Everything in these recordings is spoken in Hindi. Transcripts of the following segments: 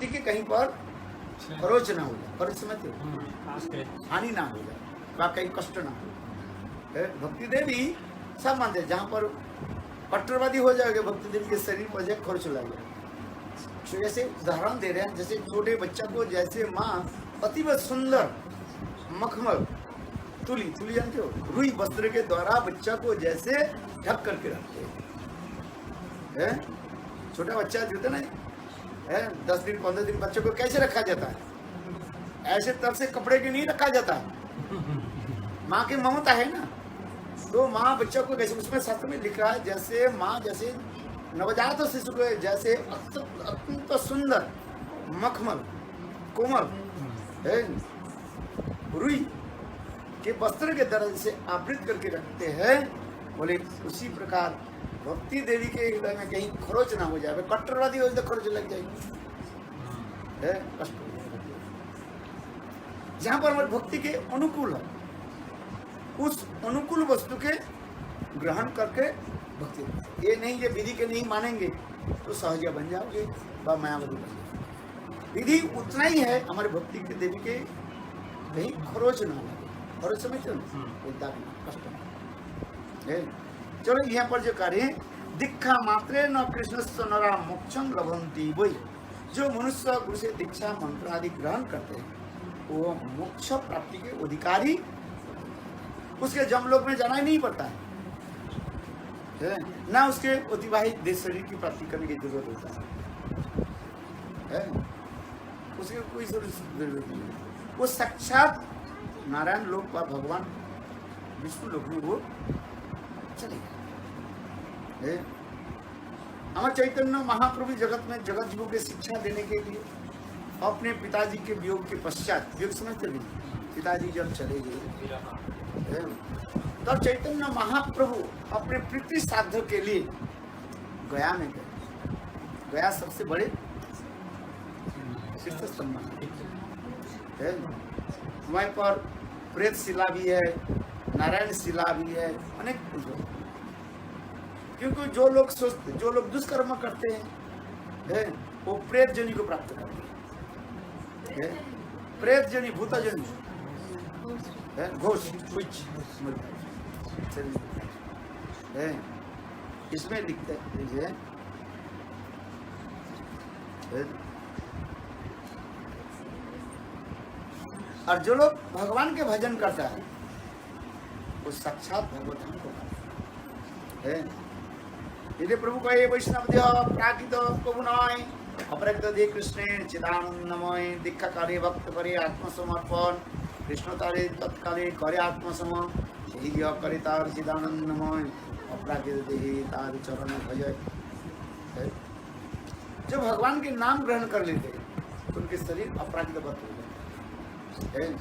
भक्ति के कहीं पर खरोच ना हो जाए, खरोच समझते हो, हानि ना हो जाए, वहाँ कहीं कष्ट ना हो। भक्ति देवी सब मानते हैं, जहाँ पर कट्टरवादी हो जाएगा भक्ति देवी के शरीर पर जाए खरोच लग जाए। तो जैसे उदाहरण दे रहे हैं, जैसे छोटे बच्चा को जैसे माँ अति सुंदर मखमल तुली जानते हो, रुई वस्त्र के द्वारा बच्चा को जैसे ढक करके रखते हैं। छोटा बच्चा जो होता है 10 दिन 15 दिन बच्चों को कैसे रखा जाता है, ऐसे तरह से कपड़े के नहीं रखा जाता है। माँ की ममता है ना, तो माँ बच्चा को कैसे, उसमें शास्त्र में लिखा है जैसे माँ जैसे नवजात शिशु को जैसे अत्यंत सुंदर मखमल कोमल रुई के वस्त्र के तरह से आवृत करके रखते हैं, बोले उसी प्रकार भक्ति देवी के हृदय में कहीं खरोच ना हो जाए, कट्टरवादी हो तो खरोच लग जाएगी, कष्ट हो जाएगा। जहाँ पर हमारी भक्ति के अनुकूल है, उस अनुकूल वस्तु के ग्रहण करके भक्ति, ये नहीं ये विधि के नहीं मानेंगे तो सहज बन जाओगे व मायावती बन जाओगे। विधि उतना ही है हमारे भक्ति के देवी के कहीं खरोच ना लगे, और समझते कष्ट है। चलो यहाँ पर जो कार्य दीक्षा मात्रे न कृष्ण नरा मोक्षम लभंती, वही जो मनुष्य गुरु से दीक्षा मंत्र आदि ग्रहण करते हैं वो मोक्ष प्राप्ति के अधिकारी, उसके जमलोक में जाना ही नहीं पड़ता है ना, उसके अतिवाहित देश शरीर की प्राप्ति करने की जरूरत होता है, उसके कोई जरूरत नहीं, वो साक्षात नारायण लोक व भगवान विष्णु लोक में वो चलेगा। हमारे चैतन्य महाप्रभु जगत में जगत जीवों के शिक्षा देने के लिए अपने पिताजी के वियोग के पश्चात, वियोग समझते भी, पिताजी जब चले गए तब चैतन्य महाप्रभु अपने प्रीति साध के लिए गया में गए। गया सबसे बड़े तीर्थ स्थल है, वहीं पर प्रेत शिला भी है, नारायण शिला भी है, अनेक कुछ है। क्योंकि जो लोग सोचते, जो लोग दुष्कर्म करते हैं वो प्रेत जनी को प्राप्त करते हैं, प्रेत जनी भूत जनी घोष है, इसमें लिखते हैं और जो लोग भगवान के भजन करता है वो साक्षात भगवत को है। यदि प्रभु कहे वैष्णव प्राकृत प्रभु नय अपरक्त दे कृष्ण चिदानंदमय दीक्षा काले भक्त करे आत्मसमर्पण कृष्ण तारे तत्काले करे आत्मसम यही करे तार चिदानंदमय अपराकृत दे तार चरण भजय। जो भगवान के नाम ग्रहण कर लेते हैं उनके शरीर अपराकृत भक्त हो जाते हैं।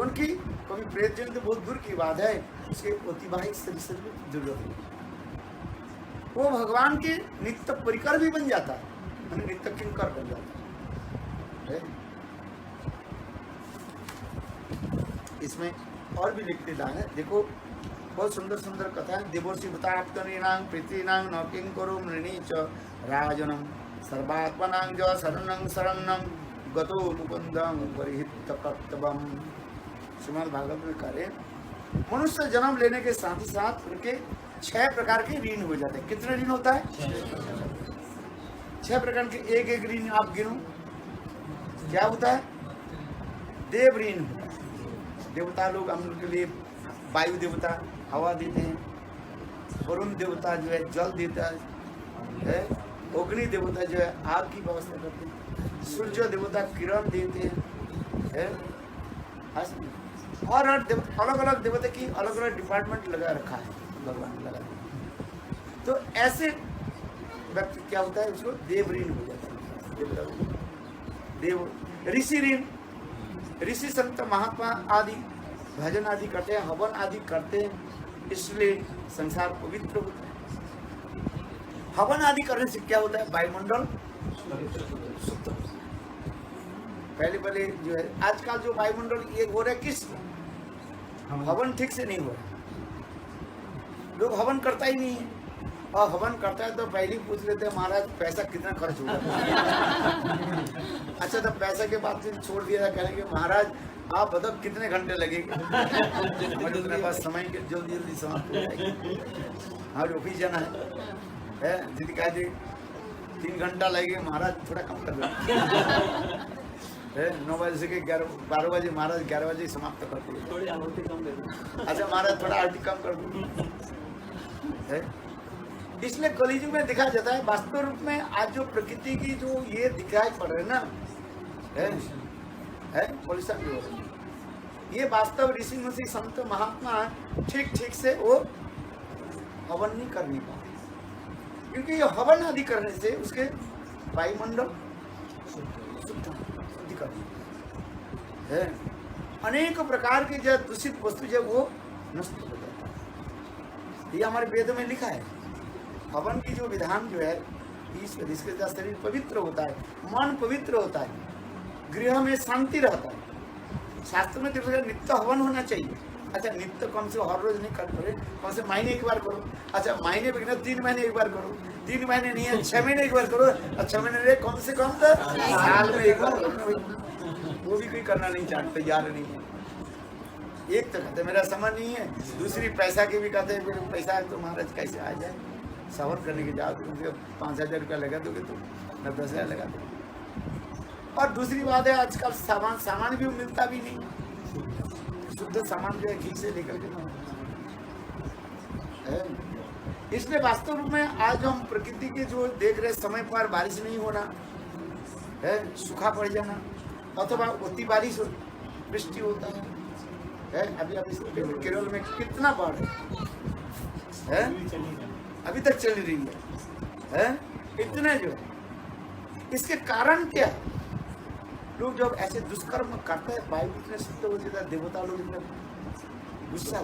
उनकी कभी प्रेत जन तो बहुत दूर की बात है, उसके अतिवाहित शरीर की जरूरत है। वो भगवान के नित्य परिकर भी बन जाता है, नित्य किंकर बन जाता है। इसमें और भी लिखते जाए, देखो बहुत सुंदर सुंदर कथा है। देवर्षि भूतात्मनीनां पृथ्वीनां न किंकरो मृणी च राजनम सर्वात्मनां ज शरणं शरणं गतो मुकुंदं परिहित कर्तव्यम। श्रीमद् भागवत में करें, मनुष्य जन्म लेने के साथ ही साथ उनके 6 प्रकार के ऋण हो जाते हैं। कितने ऋण होता है? 6 प्रकार के एक एक ऋण आप गिनो। क्या होता है? देव ऋण होता है। देवता लोग हम लोग के लिए वायु देवता हवा देते हैं, वरुण देवता जो है जल देता है, अग्नि देवता जो है आग की व्यवस्था करते हैं, सूर्य देवता किरण देते हैं, और अलग अलग देवता की अलग अलग डिपार्टमेंट लगा रखा है भगवान लगा। तो ऐसे व्यक्ति क्या होता है, उसको देव ऋण हो जाता है। देव ऋषि ऋण, ऋषि संत महात्मा आदि भजन आदि करते हैं, हवन आदि करते हैं, इसलिए संसार पवित्र होता है। हवन आदि करने से क्या होता है? वायुमंडल शुद्ध। पहले जो है आजकल जो वायुमंडल ये हो रहा है, किस हवन ठीक से नहीं हो रहा। लोग हवन करता ही नहीं है, और हवन करता है तो पहले पूछ लेते हैं महाराज पैसा कितना खर्च होगा। अच्छा तो पैसे के बाद फिर छोड़ दिया, कहेंगे महाराज आप बताओ कितने घंटे लगेंगे, हमारे अपने पास समय के जल्दी जल्दी समाप्त हो जाएगी, हमारे ऑफिस जाना है जिद कह दे 3 घंटा लगेगा, महाराज थोड़ा कम कर दो, 9 बजे से 12 बजे महाराज 11 बजे समाप्त कर दो, थोड़ी आरती कम दे दो। अच्छा महाराज थोड़ा आरती कम कर दो। इसलिए कलियुग में दिखाया जाता है वास्तव रूप में आज जो प्रकृति की जो ये दिखाई पड़ रहे ना है पॉल्यूशन भी हो रही है, ये वास्तव ऋषि मुनि संत महात्मा ठीक ठीक से वो हवन नहीं करने पाते, क्योंकि ये हवन आदि करने से उसके वायुमंडल शुद्धि करती है, अनेक प्रकार के जो दूषित वस्तु जब वो नष्ट हो जाता है। ये हमारे वेद में लिखा है, हवन की जो विधान जो है इसके शरीर पवित्र होता है, मन पवित्र होता है, गृह में शांति रहता है। शास्त्र में देखा नित्य हवन होना चाहिए। अच्छा नित्य कम से हर रोज नहीं कर पड़े, कम से महीने एक बार करो। अच्छा महीने में 3 महीने एक बार करो, 3 महीने नहीं है 6 महीने एक बार करो, 6 महीने कम से कम तो साल में एक बार करो। वो भी कोई करना नहीं चाहते, तैयार नहीं है। एक तो कहते मेरा समझ नहीं है, दूसरी पैसा के भी कहते हैं पैसा तो महाराज कैसे आ जाए, सवर करने के जाओ तो 5,000 रुपया लगा दोगे तो 10,000 लगा दोगे। और दूसरी बात है आजकल सामान भी मिलता भी नहीं, शुद्ध सामान जो है घी से लेकर के है। इसलिए वास्तव रूप में आज हम प्रकृति के जो देख रहे समय पर बारिश नहीं होना है, सूखा पड़ जाना अथवा अति बारिश वृष्टि होता है। अभी केरल में कितना बाढ़ है, अभी तक चल रही है इतने जो है। इसके कारण क्या है? लोग जब ऐसे दुष्कर्म करते हैं, वायु इतने शुद्ध हो जाता है, देवता लोग इतने गुस्सा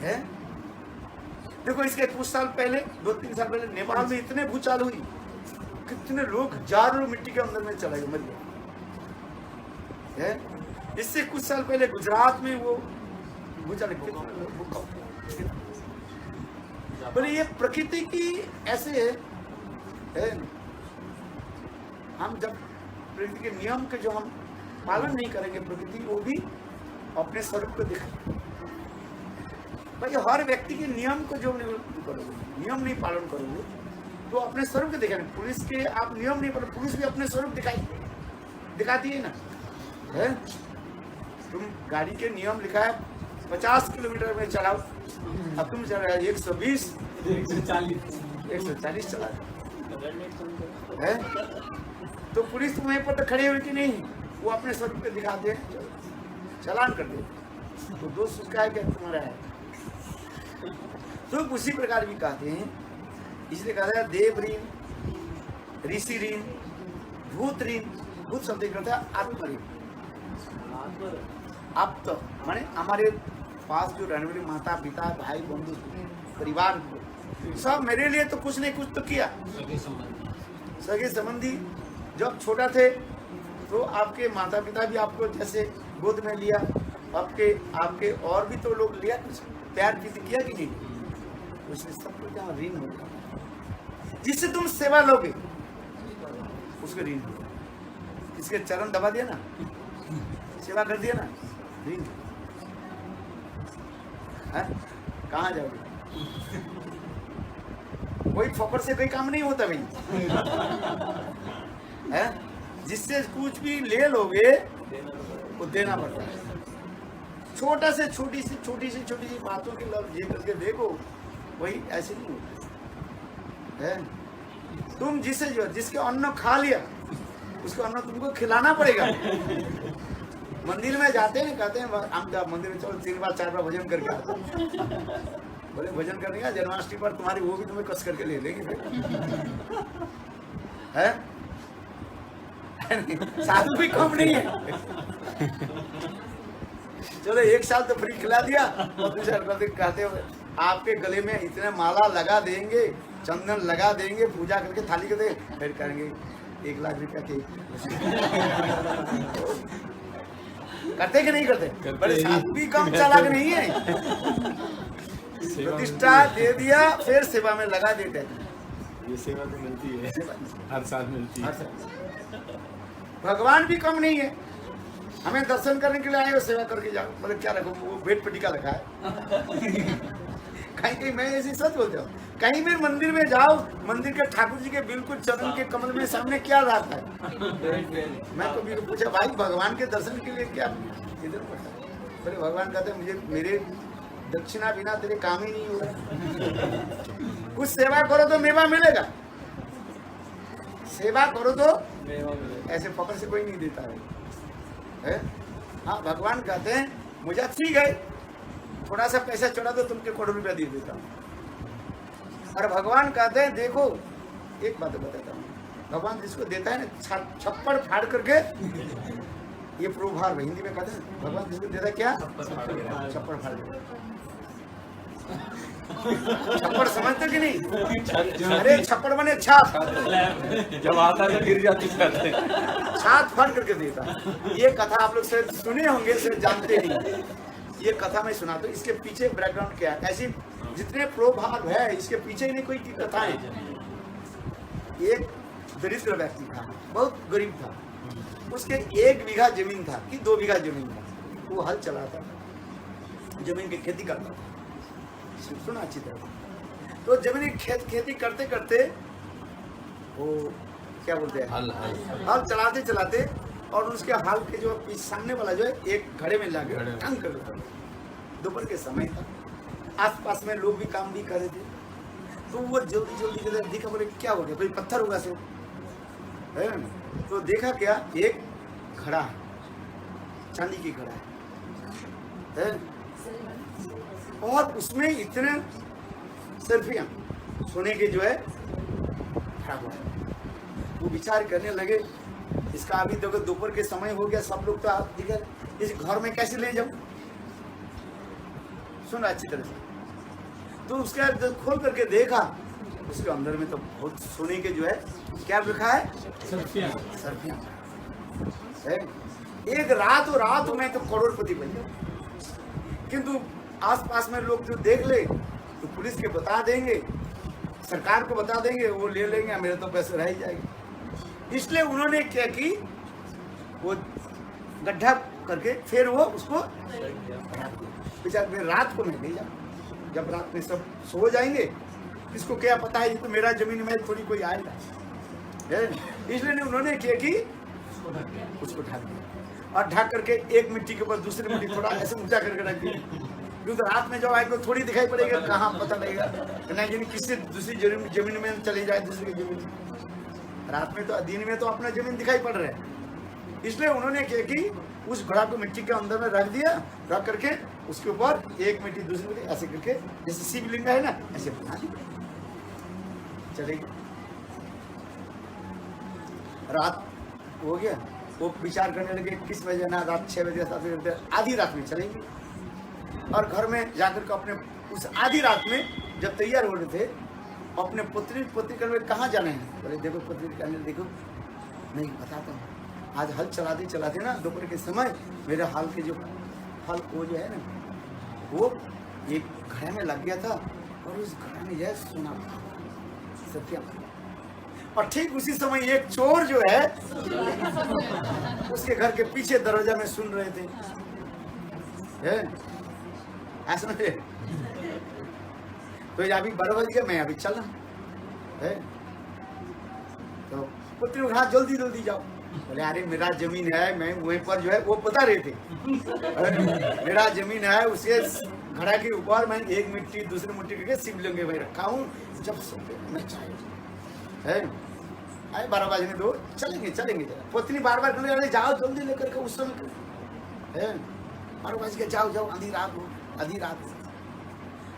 है। देखो इसके कुछ साल पहले 2-3 साल पहले नेपाल में इतने भूचाल हुई, कितने लोग जारों मिट्टी के अंदर में चला गए, मर गए। इससे कुछ साल पहले गुजरात में वो भूचाल, बोले ये प्रकृति की ऐसे है। हम जब प्रकृति के नियम के जो हम पालन नहीं करेंगे, प्रकृति वो भी अपने स्वरूप को दिखाएगी। भाई हर व्यक्ति के नियम को जो नहीं करोगे, नियम नहीं पालन करोगे तो अपने स्वरूप को दिखाएंगे। पुलिस के आप नियम नहीं पालन, पुलिस भी अपने स्वरूप दिखाती है ना है। तुम गाड़ी के नियम लिखा है 50 किलोमीटर में चलाओ, अब तुम चल रहे 120 140 चला है, तो पुलिस वहीं पर तो खड़े हुए कि नहीं, वो अपने स्वरूप पे दिखाते हैं, चालान कर दे, तो दोस्त उसका है क्या तुम्हारा है। तो उसी प्रकार भी कहते हैं, इसलिए कहते हैं देव ऋण, ऋषि ऋण, भूत ऋण। भूत शब्द करता है आत्म ऋण। आप तो माने हमारे पास जो रहने वाले माता पिता भाई बंधु परिवार सब मेरे लिए तो कुछ नहीं कुछ तो किया। सगे संबंधी जब छोटा थे तो आपके माता पिता भी आपको जैसे गोद में लिया, आपके और भी तो लोग लिया, कुछ प्यार किया कि नहीं, उसने सब कुछ यहाँ ऋण हो गया। जिससे तुम सेवा लोगे उसको ऋण हो। इसके चरण दबा दिया ना, सेवा कर दिया ना, ऋण। कहाँ जाओगे? कोई फोकट से कोई काम नहीं होता भाई है। जिससे कुछ भी ले लोगे वो देना पड़ता है। छोटा से छोटी सी बातों की लव ये करके देखो, वही ऐसे नहीं होता है। तुम जिसके अन्न खा लिया उसको अन्न तुमको खिलाना पड़ेगा। मंदिर में जाते हैं, कहते हैं हम जब मंदिर में चलो 3 बार 4 बार भजन करके आते हैं। बोले भजन करने का जन्माष्टमी पर तुम्हारी वो भी तुम्हें कस करके ले लेंगे है। साधु भी कम नहीं है। चलो 1 साल तो फ्री खिला दिया, और दूसरा कहते हो आपके गले में इतने माला लगा देंगे, चंदन लगा देंगे, पूजा करके थाली को दे, फिर करेंगे 1 लाख रुपया के करते कि नहीं करते? बड़े साधु भी कम चालाक नहीं है। प्रतिष्ठा दे दिया फिर सेवा में लगा देते हैं। ये सेवा तो मिलती है, हर साल मिलती है। भगवान भी कम नहीं है, हमें दर्शन करने के लिए आए हो, सेवा करके जाओ। मतलब क्या रखो, वो भेंट पटिका रखा है। कहीं कहीं मैं ऐसी सच बोलता हूँ, कहीं भी मंदिर में जाओ, मंदिर के ठाकुर जी के बिल्कुल चरण के कमल में सामने क्या रहता है। मैं कभी तो पूछा, भाई भगवान के दर्शन के लिए क्या इधर पड़ता है? बोले भगवान कहते मेरे मेरे दक्षिणा बिना तेरे काम ही नहीं हो रहा। कुछ सेवा करो तो मेवा मिलेगा, सेवा करो तो ऐसे पकड़ से कोई नहीं देता है। हाँ, भगवान कहते हैं मुझे ठीक है, थोड़ा सा पैसा चढ़ा दो, तुमके करोड़ रुपया दे देता हूँ। और भगवान कहते हैं देखो, एक बात बताता हूँ, भगवान जिसको देता है ना छप्पड़ फाड़ करके, ये प्रोभार हिंदी में कहते हैं, भगवान जिसको देता है क्या, छप्पड़ फाड़ करके। छप्पड़ समझते कि नहीं? अरे छप्पड़ बने छाप, जब आता है तो गिर जाती है, छाप फाड़ करके देता। ये कथा आप लोग शायद सुने होंगे, शायद जानते नहीं। ये कथा मैं सुनाता हूँ, इसके पीछे बैकग्राउंड क्या है। ऐसी जितने प्रोभाव है, इसके पीछे ही नहीं कोई की कथाएं। एक दरिद्र व्यक्ति था, बहुत गरीब था, उसके 1 बीघा जमीन था कि 2 बीघा जमीन था। वो हल चलाता था, जमीन की खेती करता था। सुना अच्छी तरह। तो जमीन की खेती करते करते वो क्या बोलते हैं, हल चलाते चलाते, और उसके हाल के जो सामने वाला जो है, एक घड़े में लाके टंग कर देता। दोपहर के समय था, आसपास में लोग भी काम भी कर रहे थे। तो वो जल्दी देखा, बोले क्या हो गया, कोई पत्थर होगा सो है। तो देखा क्या, एक घड़ा है, चांदी की घड़ा है, और उसमें इतने सर्फियां सोने के जो है खराब हुआ। वो विचार करने लगे, इसका अभी देखो दोपहर के समय हो गया, सब लोग तो आप दिखे, इस घर में कैसे ले जाऊं। सुन अच्छी तरह से। तो उसके जब खोल करके देखा, उसके अंदर में तो बहुत सोने के जो है क्या लिखा है, सर्फियां। एक रात में तो करोड़पति बन गया। किंतु आसपास में लोग जो देख ले तो पुलिस के बता देंगे, सरकार को बता देंगे, वो ले लेंगे, मेरे तो पैसे रह ही जाएंगे। इसलिए उन्होंने क्या की, वो गड्ढा करके फिर वो उसको बेचारे रात को नहीं ले जा। जब रात में सब सो जाएंगे, किसको क्या पता है, ये तो मेरा जमीन में थोड़ी कोई आएगा। इसलिए उन्होंने क्या की, उसको ढक दिया, और ढक करके एक मिट्टी के ऊपर दूसरी मिट्टी थोड़ा ऐसे ऊंचा करके रख दिया। क्योंकि रात में जब आएगा थोड़ी दिखाई पड़ेगा, कहाँ पता लगेगा, नहीं किसी दूसरी जमीन में चली जाए, दूसरी जमीन। रात में तो, दिन में तो अपना जमीन दिखाई पड़ रहा है। इसलिए उन्होंने क्या की, उस घड़ा को मिट्टी के अंदर में रख दिया, रख करके उसके ऊपर एक मिट्टी दूसरी मिट्टी ऐसे करके, जैसे शिवलिंग है ना, ऐसे बना दी। चलेगी, रात हो गया, वो विचार करने लगे किस बजे ना, रात 6 बजे 7 बजे, आधी रात में चलेंगे। और घर में जाकर के अपने उस आधी रात में जब तैयार हो रहे थे, अपने पुत्री में कहाँ जाना है, बोले देखो पुत्री कहने, देखो नहीं बताता हूँ, आज हल चलाते ना दोपहर के समय, मेरे हाल के जो हल वो जो है ना, वो एक घड़े में लग गया था, और उस घड़े में यह सोना सत्या। और ठीक उसी समय एक चोर जो है उसके घर के पीछे दरवाजा में सुन रहे थे, ऐसा नहीं। तो अभी 12 बज गया, मैं अभी चला है। तो पुत्री हाँ जल्दी जाओ। बोले अरे मेरा जमीन है, मैं वहीं पर जो है वो बता रहे थे, मेरा जमीन है, उसके घड़ा के ऊपर मैं एक मिट्टी दूसरी मिट्टी करके शिवलिंग में रखा हूँ। जब मैं चाहे 12 बजने दो, चलेंगे। पत्नी बार कहने अरे जाओ जल्दी लेकर के, उस समय है 12 बज के, जाओ आधी रात हो।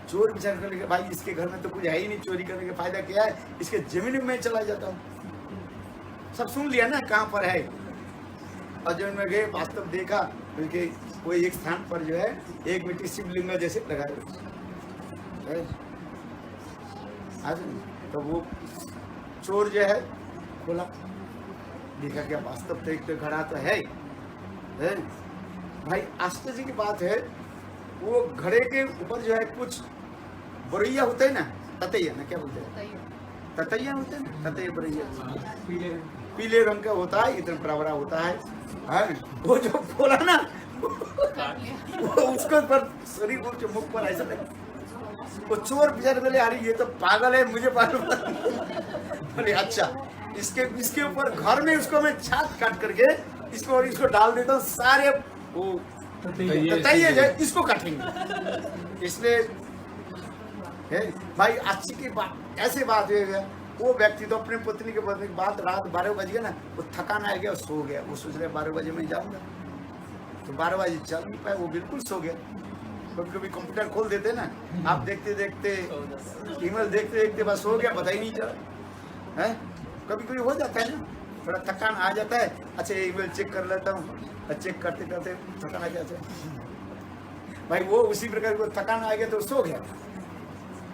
चोर विचार करने के, भाई इसके घर में तो कुछ है ही नहीं, चोरी करने का फायदा क्या है, इसके जमीन में चला जाता हूँ। सब सुन लिया ना कहाँ पर है, और जमीन में गए, वास्तव देखा बल्कि कोई एक स्थान पर जो है एक मिट्टी शिवलिंग जैसे लगाए। तो वो चोर जो है खोला, देखा क्या वास्तव तो एक घड़ा तो है। भाई आश्चर्य की बात है, वो घड़े के ऊपर जो है कुछ बरैया होता है ना, ततैया ना क्या बोलते हैं, ततैया होते हैं ना, ततैया बरैया पीले रंग का होता है, इतना बड़ा बड़ा होता है। वो जो बोला ना वो उसको पर शरीर के मुख पर ऐसा लगा, वो चोर बेचारे बोले अरे ये तो पागल है, मुझे मालूम बोले अच्छा इसके ऊपर घर में उसको मैं छात काट करके इसको डाल देता हूँ, सारे वो ततैया जो इसको काटेंगे। इसलिए भाई अच्छी की बात ऐसे बात है, वो व्यक्ति तो अपने पत्नी के बदले बात रात 12 बज गया ना, वो थकान आ गया, सो गया। वो सोच रहे 12 बजे मैं जाऊंगा, तो 12 बजे चल नहीं पाए, वो बिल्कुल सो गया। कभी कभी कंप्यूटर खोल देते ना, आप देखते देखते ईमेल देखते देखते बस हो गया, पता ही नहीं चला है। कभी कभी हो जाता है ना, थोड़ा थकान आ जाता है, अच्छा ईमेल चेक कर लेता हूँ, चेक करते करते थकान आ जाता है। भाई वो उसी प्रकार को थकान आ गया तो सो गया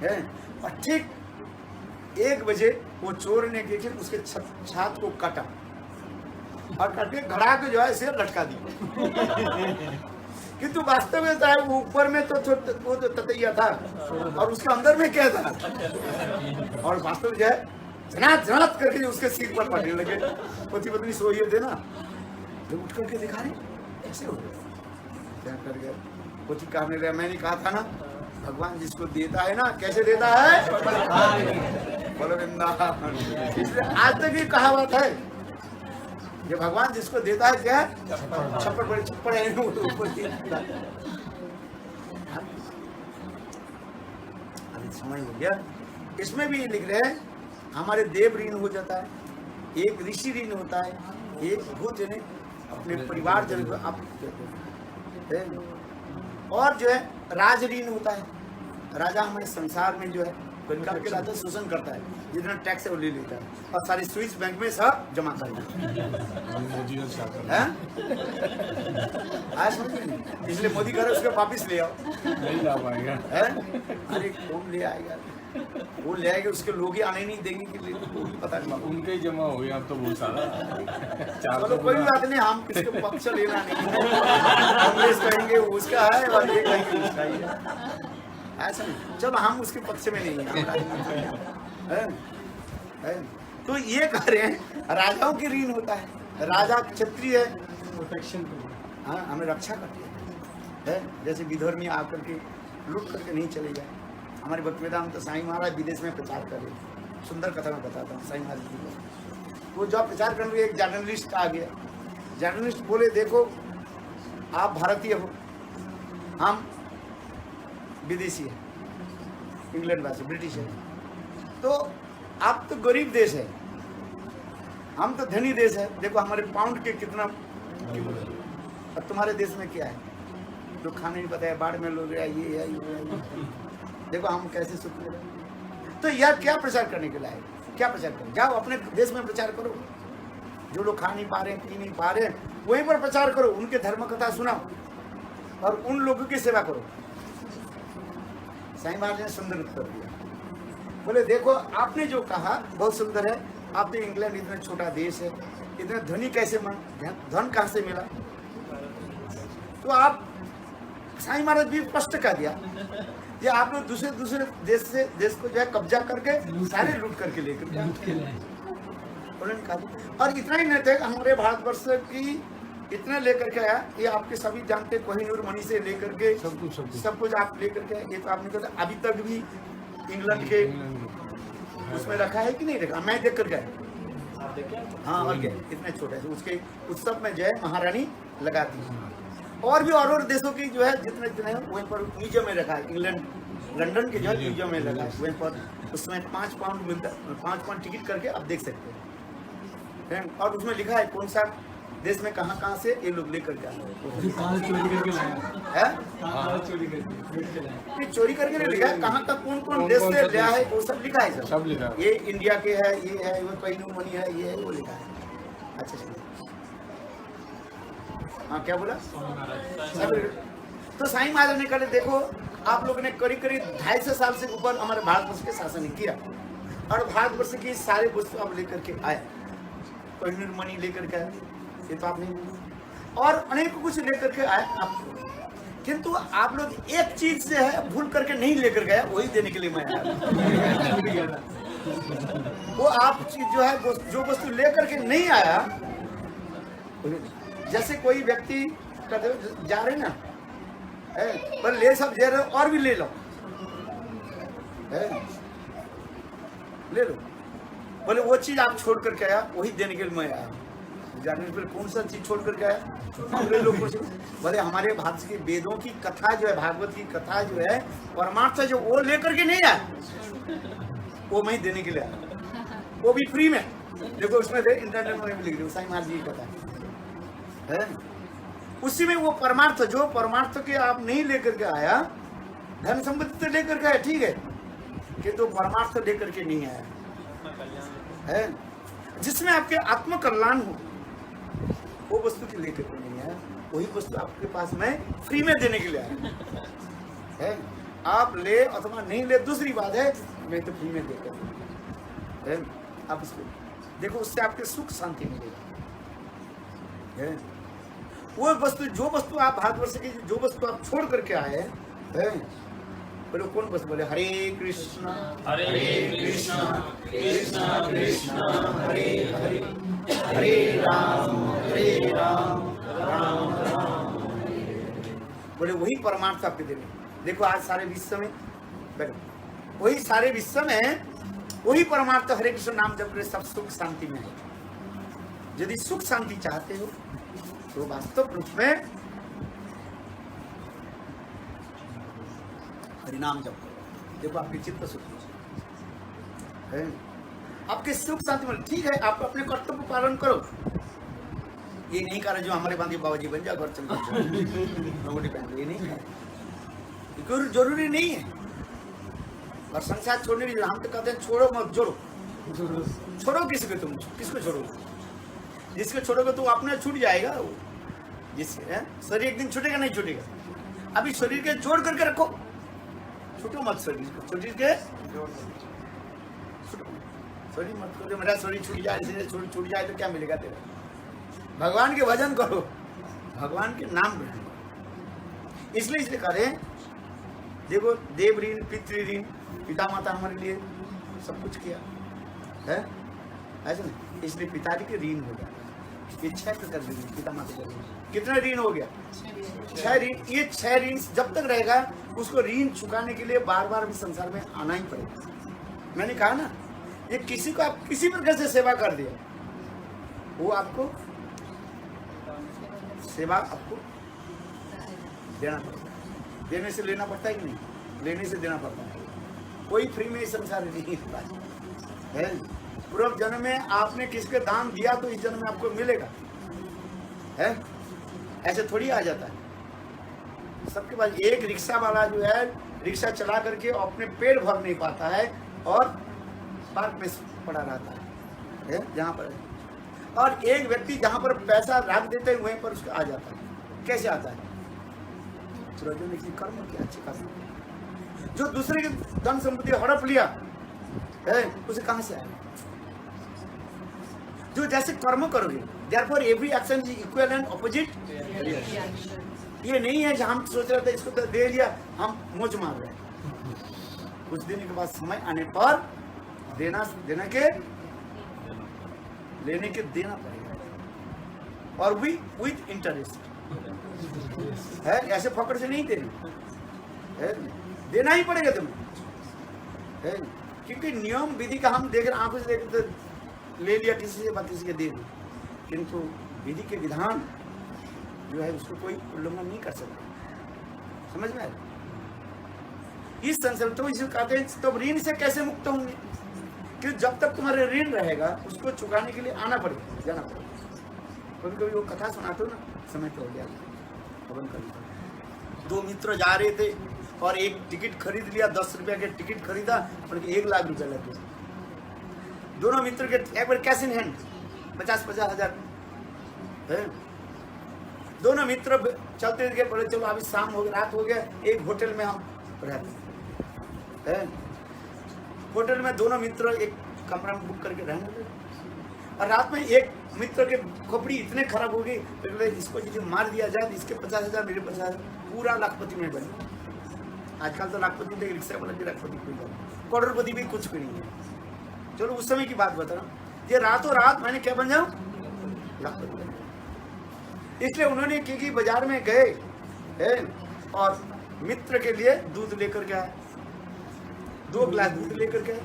है। और ठीक 1 बजे वो चोर ने देखे उसके छात को काटा और काट के घड़ा के जो है सिर लटका दिया। किंतु वास्तव में था वो ऊपर में तो वो तो ततैया था और उसके अंदर में क्या था, और वास्तव में जो है झनात करके उसके सिर पर पड़ने लगे। पति पत्नी सोइए थे ना, जब उठ करके दिखा रहे ऐसे हो गए, क्या कर गए। पति कहने लगा मैंने कहा था ना भगवान जिसको देता है ना कैसे देता है, बोलो वृंदावन। इसलिए आज तक ये कहावत है, ये भगवान जिसको देता है क्या छप्पड़ बड़े छप्पड़ है अभी समय हो गया। इसमें भी लिख रहे हैं हमारे देव ऋण हो जाता है, एक ऋषि ऋण होता है, एक भूत जन अपने परिवार जन को आप, और जो है राज ऋण होता है। राजा हमारे संसार में जो है पंजाब के राजा शोषण करता है, जितना टैक्स है वो ले लेता है और सारी स्विस बैंक में सब जमा कर देता है। इसलिए मोदी कह रहे उसको वापिस ले आओ, नहीं ला पाएगा। अरे कौन ले आएगा, वो ले आएगा, उसके लोग ही आने नहीं देंगे कि पता नहीं, उनके ही जमा हो गया अब तो बहुत सारा। चलो कोई बात नहीं, हम किसके पक्ष लेना नहीं है, कांग्रेस कहेंगे उसका है और ये कहेंगे उसका ही है, ऐसा नहीं। चलो हम उसके पक्ष में नहीं है। तो ये कह रहे हैं राजाओं की ऋण होता है, राजा क्षत्रिय है प्रोटेक्शन, हाँ हमें रक्षा करते हैं। जैसे विधर्मी आकर के लूट करके नहीं चले जाए। हमारे भक्तिवेदांत तो साईं महाराज विदेश में प्रचार कर रहे, सुंदर कथा में बताता हूँ साईं महाराज जी। वो जब प्रचार कर रहे एक जर्नलिस्ट आ गया, जर्नलिस्ट बोले देखो आप भारतीय हो, हम विदेशी है, इंग्लैंड वासी ब्रिटिश है, तो आप तो गरीब देश है, हम तो धनी देश है। देखो हमारे पाउंड के कितना और तुम्हारे देश में क्या है, जो खाने नहीं पता है, बाढ़ में लोग ये है, देखो हम कैसे सुख में रहे। तो यह क्या प्रचार करने के लिए, क्या प्रचार करें, जाओ अपने देश में प्रचार करो। जो लोग खा नहीं पा रहे, पी नहीं पा रहे, वहीं पर प्रचार करो, उनके धर्म कथा सुनाओ और उन लोगों की सेवा करो। साईं महाराज ने सुंदर उत्तर दिया, बोले देखो आपने जो कहा बहुत सुंदर है, आप तो इंग्लैंड इतना छोटा देश है, इतना धनी कैसे मन, धन कहाँ से मिला। तो आप साईं महाराज भी स्पष्ट कर दिया ये आप लोग दूसरे दूसरे देश को जो है कब्जा करके सारे लूट करके लेकर उन्होंने कहा। और इतना ही नहीं था, हमारे भारतवर्ष की इतना लेकर के आया, ये आपके सभी जानते, कोहिनूर मणि से लेकर के सब कुछ आप लेकर के, ये तो आपने कहा अभी तक भी इंग्लैंड के उसमें रखा है कि नहीं रखा, मैं देख कर गया। हाँ और क्या, इतने छोटे से उसके उत्सव में जो है महारानी लगाती है। और भी और देशों की जो है जितने जितने वहीं पर म्यूजियम में रखा है, इंग्लैंड लंदन के जो है म्यूजियम में लगा है वहीं पर, उसमें 5 पाउंड मिलता, 5 पाउंड टिकट करके आप देख सकते हैं। और उसमें लिखा है कौन सा देश में कहाँ कहाँ से ये लोग लेकर के आए, चोरी करके नहीं लिखा है, कहाँ का कौन कौन देश से लिया है वो सब लिखा है, सब लिखा है। ये इंडिया के है, ये है, वो कोहिनूर मणि है, ये है, वो लिखा है। अच्छा हाँ क्या बोला, तो साईं महाराज ने कहा देखो आप लोगों ने करीब करीब 250 साल से ऊपर हमारे भारतवर्ष के शासन किया और भारतवर्ष की सारे वस्तु आप लेकर के आए, कोहिनूर मणि लेकर के आए, ये तो आप नहीं, और अनेक कुछ लेकर के आए आप, किंतु आप लोग एक चीज से है भूल करके नहीं लेकर गया, वही देने के लिए मैं आया। वो आप जो है जो वस्तु लेकर के नहीं आया, जैसे कोई व्यक्ति जा रहे ना पर ले सब दे रहे और भी ले लो, ले लो, बोले वो चीज आप छोड़ करके आया, वही देने के लिए मैं आया। जाने से पहले कौन सा चीज छोड़ करके आया? पूरे लोग बोले हमारे भारत के वेदों की कथा जो है, भागवत की कथा जो है, परमार्थ जो वो लेकर के नहीं आया, वो मैं देने के लिए आया, वो भी फ्री में। देखो उसमें इंटरनेट में लिख दो साई महाराज जी की कथा है, उसी में वो परमार्थ, जो परमार्थ के आप नहीं लेकर के आया, धन संपत्ति तो लेकर के आया, ठीक है, कि तो परमार्थ लेकर के नहीं आया है, जिसमें आपके आत्म कल्याण हो, वो वस्तु के लेकर के नहीं आया, वही वस्तु आपके पास मैं फ्री में देने के लिए आया है। आप ले अथवा नहीं ले दूसरी बात है, मैं तो फ्री में देकर है, आप उसको देखो, उससे आपके सुख शांति मिलेगी है। वो वस्तु, जो वस्तु आप भारतवर्ष की जो वस्तु आप छोड़ करके आए हैं, बोलो कौन वस्तु? बोले हरे कृष्णा कृष्णा कृष्णा हरे हरे, हरे राम राम राम। बोले वही परमार्थ आपके देने। देखो आज सारे विश्व में, वही सारे विश्व में वही परमार्थ हरे कृष्ण नाम जप रहे, सब सुख शांति में है। यदि सुख शांति चाहते हो तो वास्तव रूप में हरिनाम जप करो, देखो आपके चित्त सुख है, आपके सुख शांति में। ठीक है, आप अपने कर्तव्य पालन करो, ये नहीं करा जो हमारे बांधी बाबा जी बन जाओ, घर चल रोटी पहन, ये नहीं है, जरूरी नहीं है। और संसार छोड़ने के लिए हम तो कहते हैं छोड़ो मत जोड़ो, छोड़ो किसको, तुम किसको छोड़ोगे? जिसको छोड़ोगे तो अपने छूट जाएगा, जिससे शरीर एक दिन छूटेगा नहीं छूटेगा। अभी शरीर के जोड़ करके रखो, छूटो मत शरीर को, शरीर के शरीर मत करो, मेरा शरीर छूट जाए, इसलिए छूट जाए तो क्या मिलेगा तेरा? भगवान के भजन करो, भगवान के नाम ग्रहण। इसलिए करें, देखो देव ऋण पितृ ऋण, पिता माता हमारे लिए सब कुछ किया है, ऐसा नहीं, इसलिए पिताजी के ऋण हो गया। ये 6 प्रकार ऋण, पिता माता का ऋण कितना ऋण हो गया? 6 ऋण। ये 6 ऋण जब तक रहेगा, उसको ऋण चुकाने के लिए बार बार भी संसार में आना ही पड़ेगा। मैंने कहा ना, ये किसी को आप किसी प्रकार से सेवा कर दिया, वो आपको सेवा आपको देना पड़ेगा। देने से लेना पड़ता है कि नहीं? लेने से देना पड़ता है। कोई फ्री में इस संसार में नहीं होता है। पूर्व जन्म में आपने किसके दान दिया तो इस जन्म में आपको मिलेगा है, ऐसे थोड़ी आ जाता है। सबके पास एक रिक्शा वाला जो है, रिक्शा चला करके अपने पेट भर नहीं पाता है और पार्क में पड़ा रहता है जहाँ पर, और एक व्यक्ति जहाँ पर पैसा रख देते हैं वहीं पर उसका आ जाता है। कैसे आता है? ने की कर्म किया अच्छे खासा। जो दूसरे के धन संपत्ति हड़प लिया है, उसे कहाँ से आएगा? जो जैसे कर्म करोगे, therefore every action is equal and opposite। ये नहीं है जहाँ हम सोच रहे थे इसको तो दे दिया, हम मोच मार रहे हैं। कुछ देने के बाद समय आने पर देना के लेने के देना पड़ेगा, और भी विथ इंटरेस्ट है, ऐसे फकड़ से नहीं देनी है, देना ही पड़ेगा तुम्हें है। क्योंकि नियम विधि का हम देख रहे, आंखों से देख तो ले लिया किसी से, किसी के दे दी, किंतु विधि के विधान जो है उसको कोई उल्लंघन नहीं कर सकता। समझ में आया? इस संसार तो इसे कहते हैं, तो ऋण से कैसे मुक्त होंगे? कि जब तक तुम्हारे ऋण रहेगा उसको चुकाने के लिए आना पड़ेगा, जाना पड़ेगा। कभी कभी वो कथा सुनाते हो ना, समय तो हो गया, हवन कर 2 मित्र जा रहे थे और एक टिकट खरीद लिया, 10 रुपया के टिकट खरीदा, 1 लाख रुपया लग गया। दोनों मित्र के एक बार कैश इन हैंड 50-50 हजार है। दोनों मित्र चलते गए, बोले चलो अभी शाम हो गया, रात हो गया, एक होटल में हम रहते हैं। होटल में दोनों मित्र एक कमरा में बुक करके रहने लगे, और रात में एक मित्र के खोपड़ी इतने खराब हो गई, तो इसको यदि मार दिया जाए, इसके 50,000 मेरे 50,000, पूरा लाखपति में बने। आजकल तो लाखपति रिक्शा वाला भी लाखपति, कोई करोड़पति भी कुछ भी नहीं है। चलो उस समय की बात बता रहा हूँ, ये रातों रात मैंने क्या बन जाऊं, लाखपति। इसलिए उन्होंने क्योंकि बाजार में गए और मित्र के लिए दूध लेकर के आए, 2 गिलास दूध लेकर के आए।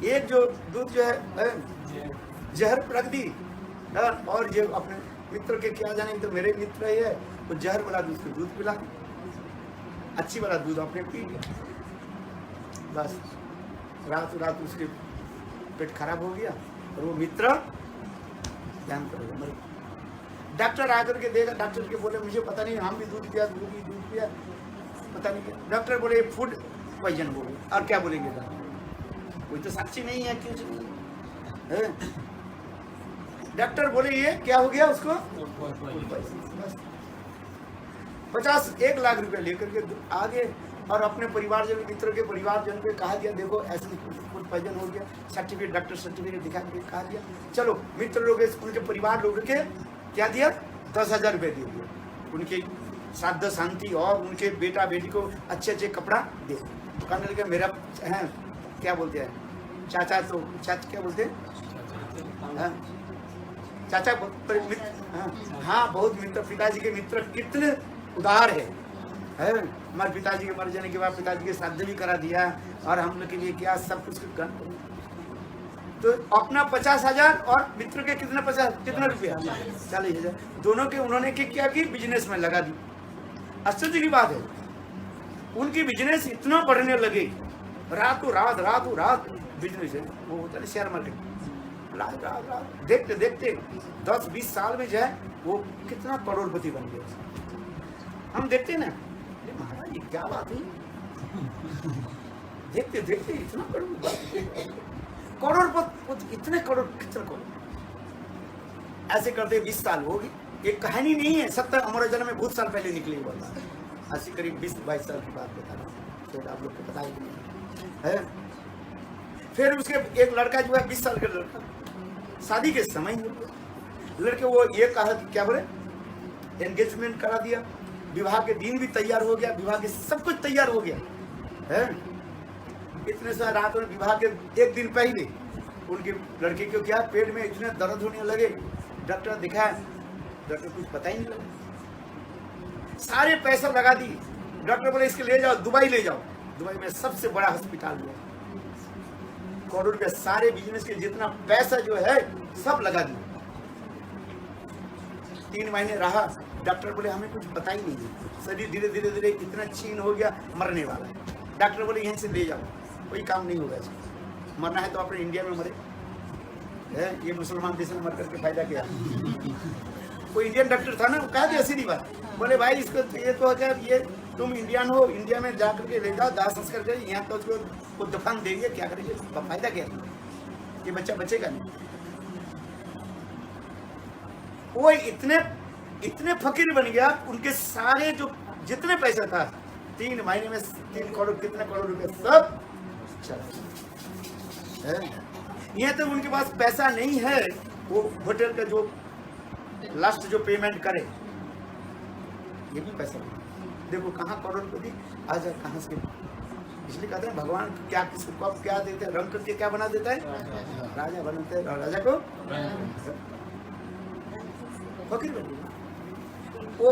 एक जो दूध जो है जहर रख दी, और ये अपने मित्र के क्या जाने, तो मेरे मित्र ही है, वो जहर वाला दूध को दूध पिला, अच्छी वाला दूध आपने पी लिया, बस रात रात उसके पेट खराब हो गया और वो मित्र ध्यान करेगा मर। डॉक्टर आकर के देगा, डॉक्टर के बोले मुझे पता नहीं, हम भी दूध पिया पता नहीं क्या। डॉक्टर बोले फूड पॉइजन हो गया, और क्या बोलेंगे, कोई तो साक्षी नहीं है, क्यों है? डॉक्टर बोले ये क्या हो गया उसको, 1 लाख रुपए लेकर के आगे, और अपने परिवारजन मित्रों के परिवारजन पे कहा दिया, देखो ऐसे फूड पॉइजन हो गया, सर्टिफिकेट डॉक्टर सर्टिफिकेट दिखा के कहा दिया। चलो मित्र लोग उनके परिवार लोग के क्या दिया, 10,000 रुपये दे दिए, उनके श्राद्ध शांति और उनके बेटा बेटी को अच्छे अच्छे कपड़ा दे। कहने लगे मेरा है क्या बोलते हैं चाचा, तो चाचा क्या बोलते हैं, चाचा हाँ बहुत मित्र, पिताजी के मित्र कितने उदार है। हमारे पिताजी के मर जाने के बाद पिताजी के श्राद्ध भी करा दिया, और हम लोग के लिए क्या सब कुछ कर, तो अपना 50,000 और मित्र के कितना रुपया 40,000, दोनों के उन्होंने क्या की बिजनेस में लगा दी। आश्चर्य की बात है, उनकी बिजनेस इतना बढ़ने लगे, रातों रात बिजनेस है, वो होता है शेयर मार्केट, रात देखते देखते 10-20 साल में जो है वो कितना करोड़पति बन गया। हम देखते ना, महाराज ये क्या बात है, देखते देखते इतना करोड़पति, इतने करोड़, कितने करोड़, ऐसे करते 20 साल हो गए। ये कहानी नहीं है, 70 अमर जन्म में बहुत साल पहले निकली हुआ था, ऐसी करीब 20-22 साल की बात बता रहा हूँ, तो आप लोग को पता ही नहीं है। फिर उसके एक लड़का जो है 20 साल का लड़का, शादी के समय लड़के वो ये कहा क्या बोले, एंगेजमेंट करा दिया, विवाह के दिन भी तैयार हो गया, विवाह के सब कुछ तैयार हो गया है। इतने सारे रात में विवाह के 1 दिन पहले उनके लड़के को क्या पेट में इतने दर्द होने लगे, डॉक्टर दिखाया, डॉक्टर कुछ पता ही नहीं लगा, सारे पैसा लगा दी। डॉक्टर बोले इसके ले जाओ दुबई ले जाओ, दुबई में सबसे बड़ा हॉस्पिटल है, करोड़ रुपया, सारे बिजनेस के जितना पैसा जो है सब लगा दिया। 3 महीने रहा, डॉक्टर बोले हमें कुछ पता ही नहीं, शरीर धीरे धीरे धीरे इतना क्षीण हो गया, मरने वाला है। डॉक्टर बोले यहीं से ले जाओ, कोई काम नहीं होगा इसका, मरना है तो अपने इंडिया में मरे, ये मुसलमान देश में मर करके फायदा क्या। कोई इंडियन डॉक्टर था ना, वो कहा दिया सीधी बात, बोले भाई इसको ये तो अगर ये तुम इंडियन हो, इंडिया में जा करके ले जाओ, दाह संस्कार करें, यहाँ तो उसको दफन देंगे, क्या करेंगे, फायदा क्या, ये बच्चा बचेगा नहीं। वो इतने फकीर बन गया, उनके सारे जो जितने पैसा था 3 महीने में 3 करोड़, कितने करोड़ रुपए सब चला। यहाँ तो उनके पास पैसा नहीं है, वो होटल का जो लास्ट जो पेमेंट करे, ये भी पैसा नहीं। देखो कहाँ करोड़पति आ जाए, कहाँ से। इसलिए कहते हैं भगवान क्या किसको कब क्या देते हैं, रंग करके क्या बना देता है, राजा बनाते हैं, राजा को फकीर बन गया। वो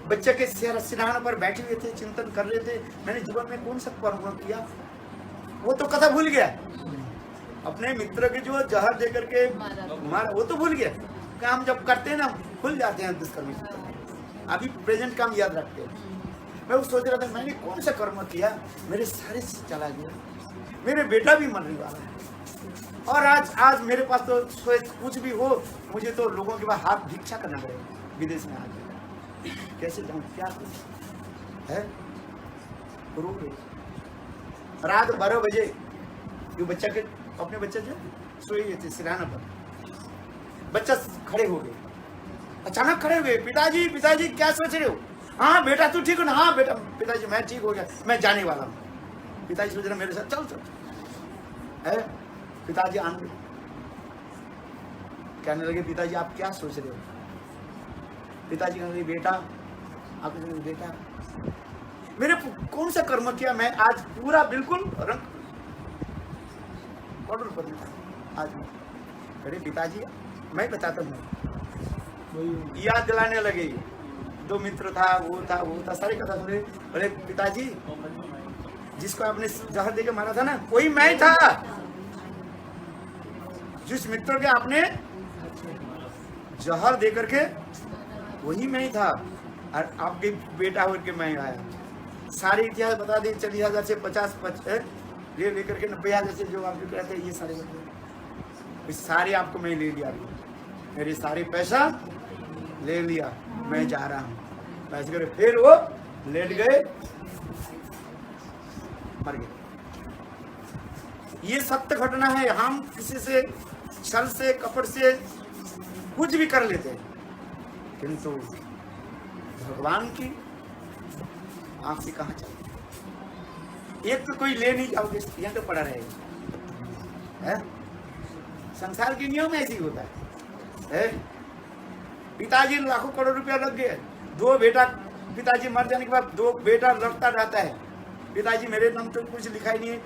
बच्चे के सिरहाने पर बैठे हुए थे, चिंतन कर रहे थे, मैंने जीवन में कौन सा कर्म किया, वो तो कथा भूल गया, अपने मित्र के जो जहर दे करके मारा वो तो भूल गया। काम जब करते हैं ना भूल जाते हैं दुष्कर्मी, अभी प्रेजेंट काम याद रखते हैं। मैं वो सोच रहा था मैंने कौन सा कर्म किया, मेरे सारे से चला गया, मेरे बेटा भी मरने वाला है, और आज मेरे पास तो कुछ भी हो, मुझे तो लोगों के पास हाथ भिक्षा करना पड़ेगा, विदेश में आके कैसे जाऊँ, क्या है। रात 12 बजे जो बच्चा के अपने बच्चे जो सोए थे सिरहाना पर, बच्चा खड़े हो गए, अचानक खड़े हो गए, पिताजी पिताजी क्या सोच रहे हो, हाँ बेटा तू ठीक हो ना, हाँ बेटा पिताजी मैं ठीक हो गया, मैं जाने वाला हूँ। पिताजी सोच रहे मेरे साथ चल है। पिताजी आन गए, कहने लगे पिताजी आप क्या सोच रहे हो। पिताजी कहने लगे बेटा आप बेटा मेरे कौन सा कर्म किया, मैं आज पूरा बिल्कुल रंग करोड़पति था। आज अरे पिताजी मैं बताता हूँ, याद दिलाने लगे। दो मित्र था, वो था, सारी कथा सुने। बोले पिताजी जिसको आपने जहर देके मारा था ना, कोई मैं था। जिस मित्र के आपने जहर दे करके, वही मैं था। और आपके बेटा होकर के मैं आया। सारे इतिहास बता दी, 40,000 से 50 ले लेकर के 90,000 से जो आपके कहते हैं, ये सारे बता, सारे आपको मैं ले लिया। मेरे सारे पैसा ले लिया, मैं जा रहा हूँ। पैसे करे फिर वो लेट गए, मर गए। ये सत्य घटना है। हम किसी से छल से कपट से कुछ भी कर लेते हैं, किंतु भगवान की आंख से कहाँ चलते। एक तो कोई ले नहीं जाओगे, यहाँ तो पड़ा रहेगा। है संसार की नियम ऐसी होता है। पिताजी लाखों करोड़ रुपया लग गए, दो बेटा, पिताजी मर जाने के बाद दो बेटा लड़ता रहता है, पिताजी मेरे नाम तो कुछ लिखा ही नहीं है,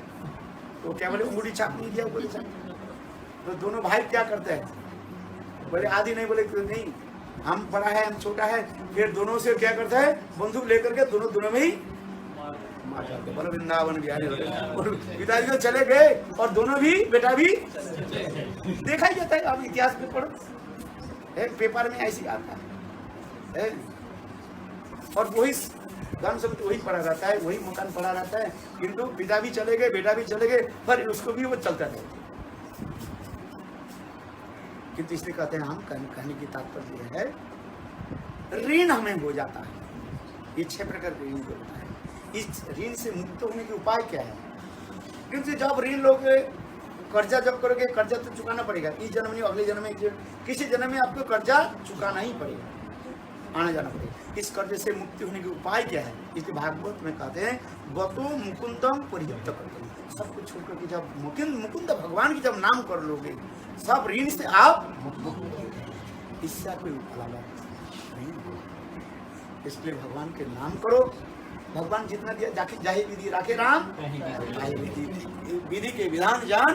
तो क्या बोले उंगली छाप नहीं दिया, बोले छाप। तो दोनों भाई क्या करते हैं, बोले आदि नहीं, बोले नहीं हम बड़ा है हम छोटा है। फिर दोनों से क्या करता है, बंदूक लेकर के दोनों में ही मार जाते। बोले वृंदावन बिहारी, पिताजी तो चले गए और दोनों भी बेटा भी, देखा ही जाता है। आप इतिहास में पढ़ो, पेपर में ऐसी आता है। और वही धन सब वही पड़ा रहता है, वही मकान पड़ा रहता है, किंतु पिता भी चले गए, बेटा भी चले गए, पर उसको भी वो चलता रहता है। किंतु इसलिए कहते हैं, हम कहने की तात्पर्य है, ऋण हमें हो जाता है। ये 6 प्रकार के ऋण होता है। इस ऋण से मुक्त होने के उपाय क्या है? क्योंकि जब ऋण लोगे, कर्जा जब करोगे, कर्जा तो चुकाना पड़ेगा। इस जन्म में, अगले जन्म में, किसी जन्म में आपको कर्जा चुकाना ही पड़ेगा, आना जाना पड़ेगा। इस कर्ज से मुक्ति होने के उपाय क्या है? इसलिए भागवत में कहते हैं, बतो मुकुंदम परियुक्त करते। सब कुछ छोड़ करके जब मुकुंद भगवान की जब नाम कर लोगे, सब ऋण से आप मुक्त। इससे कोई अलावा नहीं। इसलिए भगवान के नाम करो। भगवान जितना दिया, जाके जाहि विधि राखे राम, विधि के विधान जान।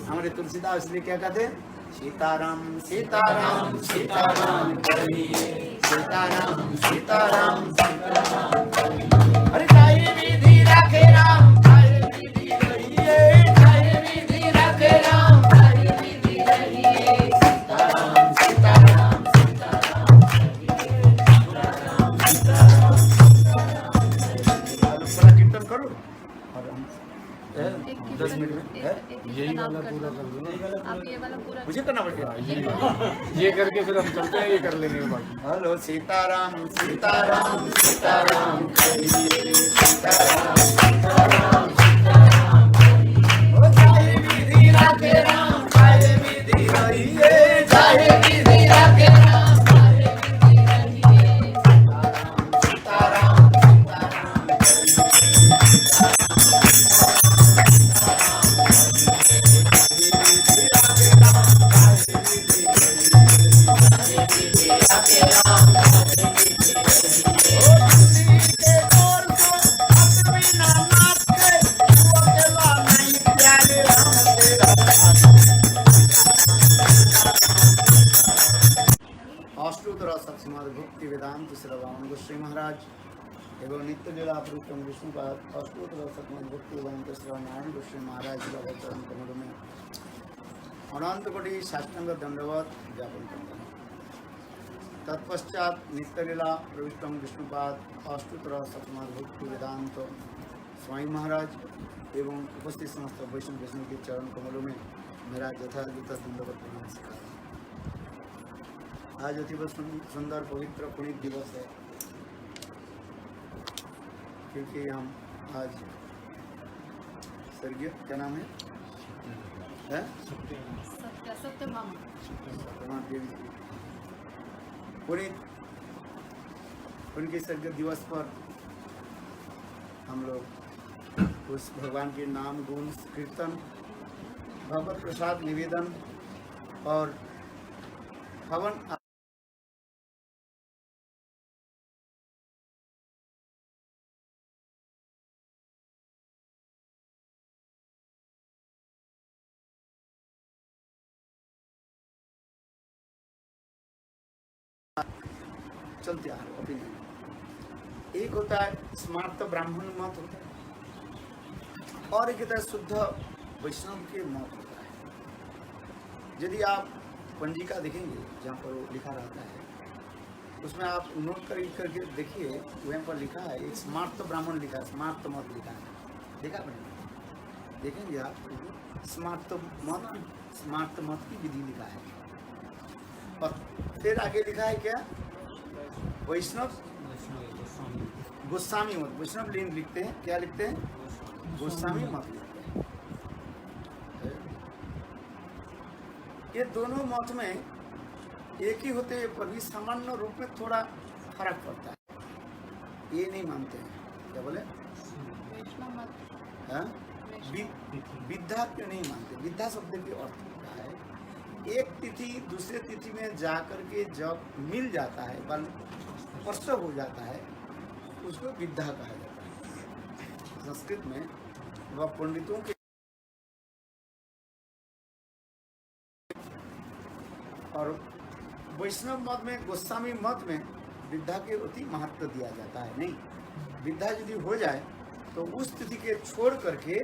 हमारे तुलसीदास इसलिए क्या कहते हैं, सीताराम सीताराम सीताराम करिए, सीताराम सीताराम सीताराम। अरे जाहि विधि राखे राम, जाहि विधि रहिए, जाहि विधि राखे राम, जाहि विधि रहिए, सीताराम सीताराम सीताराम सीताराम। कीर्तन करो और हम 10 मिनट में यही वाला पूरा कर दो ना। आप ये वाला पूरा मुझे करना पड़ेगा। ये करके फिर हम चलते हैं, ये कर लेंगे बाकी। हेलो सीताराम सीताराम सीताराम करिए, सीताराम सीताराम सीताराम करिए। ओ जाहि विधि राखे राम, जाहि विधि रहिए, जाहि विधि राखे राम, जाहि विधि रहिए, सीताराम सीताराम सीताराम अष्टोत्तर श्रीमद् भक्ति वेदांत श्रवण गोस्वामी महाराज एवं नित्य लीला पुरुषोत्तम विष्णु का अष्टोत्तर श्रीमद् भक्ति वेदांत श्रवण नारायण गोस्वामी महाराज जी चरण कमलों में अनंत कोटि साष्टांग दंडवत ज्ञापन करते हैं। तत्पश्चात नित्य लीला पुरुषोत्तम विष्णुपाद अष्टोत्तर श्रीमद् भक्ति वेदांत स्वामी महाराज एवं उपस्थित समस्त वैष्णव विष्णु के चरण कमलों में मेरा यथायुत दंडवत प्रणाम सिखा। आज अति सुंदर पवित्र पुनीत दिवस है, क्योंकि हम आज स्वर्गीय क्या नाम है? सत्यभामा देवी पुनीत, उनके स्वर्गीय दिवस पर हम लोग उस भगवान के नाम गुण कीर्तन, भगवत प्रसाद निवेदन और हवन चलते आ रहे ओपिनियन। एक होता है स्मार्त ब्राह्मण मत होता है, और एक होता है शुद्ध वैष्णव के मत होता है। यदि आप पंजिका देखेंगे जहाँ पर वो लिखा रहता है, उसमें आप नोट करके देखिए, वहाँ पर लिखा है एक स्मार्त ब्राह्मण लिखा है, स्मार्त मत लिखा है, देखा आपने? देखेंगे आप स्मार्त मत की विधि लिखा है, और फिर आगे लिखा है क्या? वैष्णव गोस्वामी मत। वैष्णव लीन लिखते हैं, क्या लिखते हैं? गोस्वामी मत लिखते हैं। ये दोनों मत में एक ही होते हैं, पर भी सामान्य रूप में थोड़ा फर्क पड़ता है। ये नहीं मानते हैं, क्या बोले? हाँ? विद्या क्यों नहीं मानते? विद्या शब्द के अर्थ होता है एक तिथि दूसरे तिथि में जाकर के जब मिल जाता है, बल स्पष्ट हो जाता है, उसको विद्या कहा जाता है। संस्कृत में वह पंडितों के और वैष्णव मत में, गोस्वामी मत में विद्या के प्रति महत्व दिया जाता है। नहीं, विद्या यदि हो जाए तो उस तिथि के छोड़ करके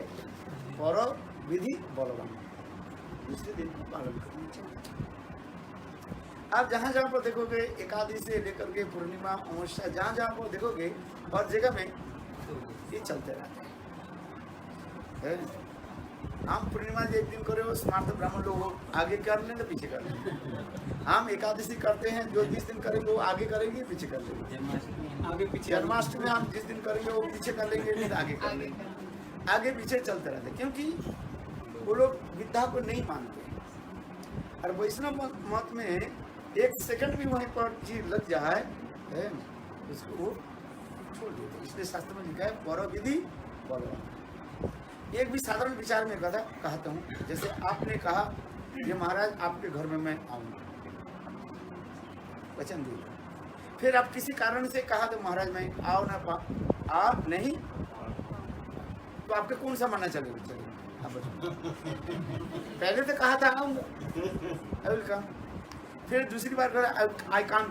पर्व विधि बलवान दूसरे दिन को पालन करना चाहिए। आप जहाँ जहाँ पर देखोगे, एकादशी से लेकर के पूर्णिमा, अमावस्या, जहाँ जहाँ पर देखोगे हर जगह में ये चलते रहते हैं। हम पूर्णिमा एक दिन करे, स्मार्त ब्राह्मण लोग आगे कर लेंगे, पीछे कर लेंगे। हम एकादशी करते हैं, जो जिस दिन करेंगे वो आगे करेंगे, पीछे कर लेंगे। आगे पीछे जन्माष्टमी हम जिस दिन करेंगे वो पीछे कर लेंगे, नहीं आगे कर लेंगे। आगे पीछे चलते रहते, क्योंकि वो लोग विद्या को नहीं मानते। और वैष्णव मत में एक सेकंड भी वहीं पर चीज लग जाए है, उसको वो छोड़ देते। इसलिए शास्त्र में लिखा है पर्व विधि बलवान। एक भी साधारण विचार में कहता हूँ, जैसे आपने कहा ये महाराज आपके घर में मैं आऊँगा, वचन दिए, फिर आप किसी कारण से कहा तो महाराज मैं आओ ना आप नहीं, तो आपके कौन सा मानना चलेगा? चलेगा आप बताओ। पहले तो कहा था आऊँगा, आई विल कम, फिर दूसरी बार कहा आई कांट,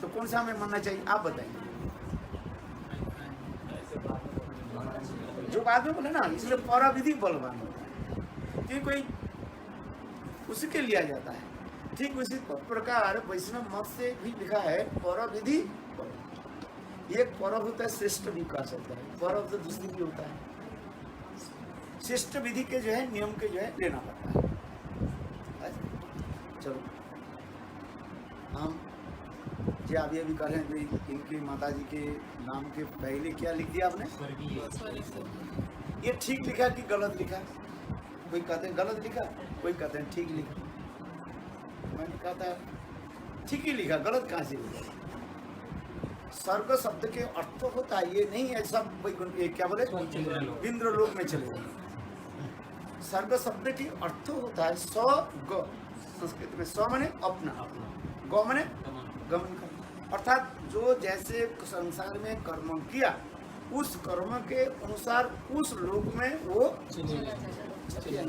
तो कौन सा हमें मानना चाहिए? आप बताइए। जो बाद में बोले ना, इसलिए पौरा विधि बलवान होता है, क्योंकि कोई उसी के लिया जाता है। ठीक उसी प्रकार वैष्णव मत से भी लिखा है पौरा विधि बलवान। एक पर्व होता है, श्रेष्ठ भी कह सकता है, पर्व तो दूसरी भी होता है। श्रेष्ठ विधि के जो है, नियम के जो है लेना पड़ता है। चलो हम जी अभी अभी कर रहे हैं, इनके माता जी के नाम के पहले क्या लिख दिया आपने? ये ठीक लिखा कि गलत लिखा? कोई कहते हैं गलत लिखा, कोई कहते हैं ठीक लिखा। मैंने कहा था ठीक ही लिखा, गलत कहाँ से लिखा? स्वर्ग शब्द के अर्थ होता है, ये नहीं है सब क्या बोले इंद्र लोक में चले जाए। स्वर्ग शब्द की अर्थ होता है स्व, संस्कृत में स्व माने अपना, गौ माने गमन करना, अर्थात जो जैसे संसार में कर्म किया उस कर्म के अनुसार उस लोक में वो चले।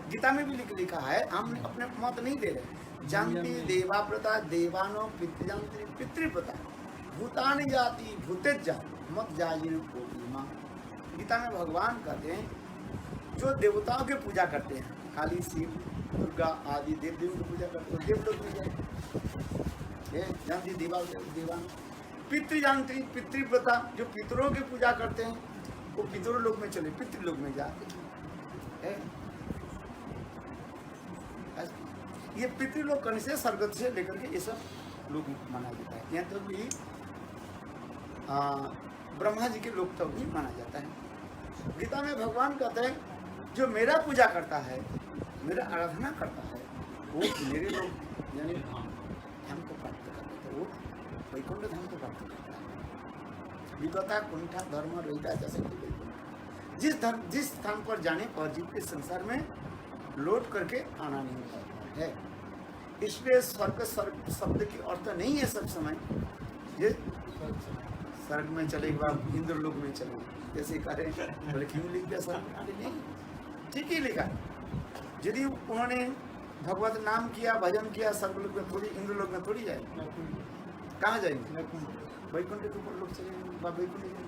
गीता में भी लिखा है, हम अपने मत नहीं दे रहे। जानती देवा प्रता देवानो पितृजांति पितृप्रता भूतान जाति भूतेज जाति मत जाजिन कोटिमा। गीता में भगवान कहते हैं जो देवताओं की पूजा करते हैं, काली, शिव, दुर्गा आदि देव देवों की पूजा करते हैं, देव लोग पूजा जानती देवान पितृजांति पितृप्रता जो पितरों की पूजा करते हैं वो पितरों लोक में चले, पितृलोक में जाते हैं। ये पितृलोक करने से स्वर्ग से लेकर के ये सब लोग माना जाता है। यहाँ तो भी ब्रह्मा जी के लोक तक भी माना जाता है। गीता में भगवान कहते हैं जो मेरा पूजा करता है, मेरा आराधना करता है, वो मेरे लोग यानी धाम को प्राप्त करता है, वो वैकुंठ धाम को प्राप्त करता है। विगता कुंठा धर्म रहता जैसे जिस स्थान पर जाने पर जीव के संसार में लौट करके आना नहीं होता है। इसलिए स्वर्ग शब्द की अर्थ नहीं है सब समय ये स्वर्ग में चले के बाद इंद्र लोक में चले, जैसे करें बोले क्यों लिख दिया स्वर्ग? नहीं, ठीक ही लिखा। यदि उन्होंने भगवत नाम किया, भजन किया, सर्वलोक में थोड़ी, इंद्रलोक में थोड़ी जाएंगे। कहाँ जाएंगे? वैकुंठ के ऊपर लोग चलेंगे, वैकुंठ जाएंगे।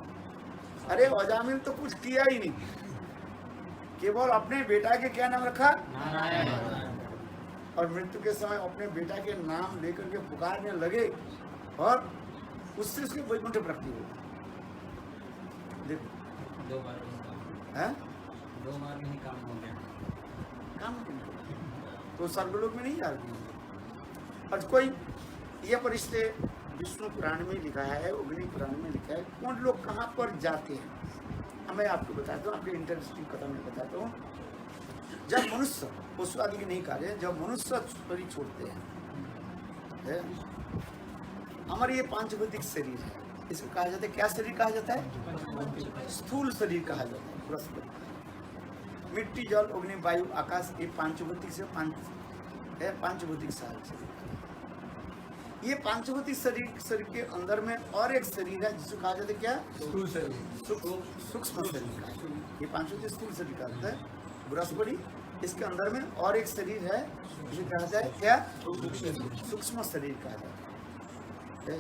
अरे अजामिल तो कुछ किया ही नहीं, केवल अपने बेटा के क्या नाम रखा? नारायण। और मृत्यु के समय अपने बेटा के नाम लेकर के पुकारने लगे और उससे उसकी वैकुंठ प्राप्ति हुई। देखो 2 बार हैं? 2 बार में ही काम हो गया। काम नहीं, तो स्वर्गलोक में नहीं जा रही। और कोई ये परिश्ते विष्णु पुराण में लिखा है, अग्नि पुराण में लिखा है, कौन लोग कहाँ पर जाते हैं। मैं आपको बताता हूँ, आपके इंटरेस्टिंग कथा में बताता हूँ। जब मनुष्य, पशु आदि के नहीं कार्य, जब मनुष्य शरीर छोड़ते हैं, हमारे ये 5 भौतिक शरीर है, इसको कहा जाता है, क्या शरीर कहा जाता है? स्थूल शरीर कहा जाता है। बृहस्पति, मिट्टी, जल, अग्नि, वायु, आकाश, ये 5 भौतिक से 5 भौतिक शरीर। ये 5 भौतिक शरीर के अंदर में और एक शरीर है जिसको कहा जाता है क्या? सूक्ष्म शरीर। ये 5 भौतिक स्थूल शरीर का अर्थ है बृहस्पति। इसके अंदर में और एक शरीर है जिसे कहा जाता है क्या? सूक्ष्म शरीर कहा जाता है।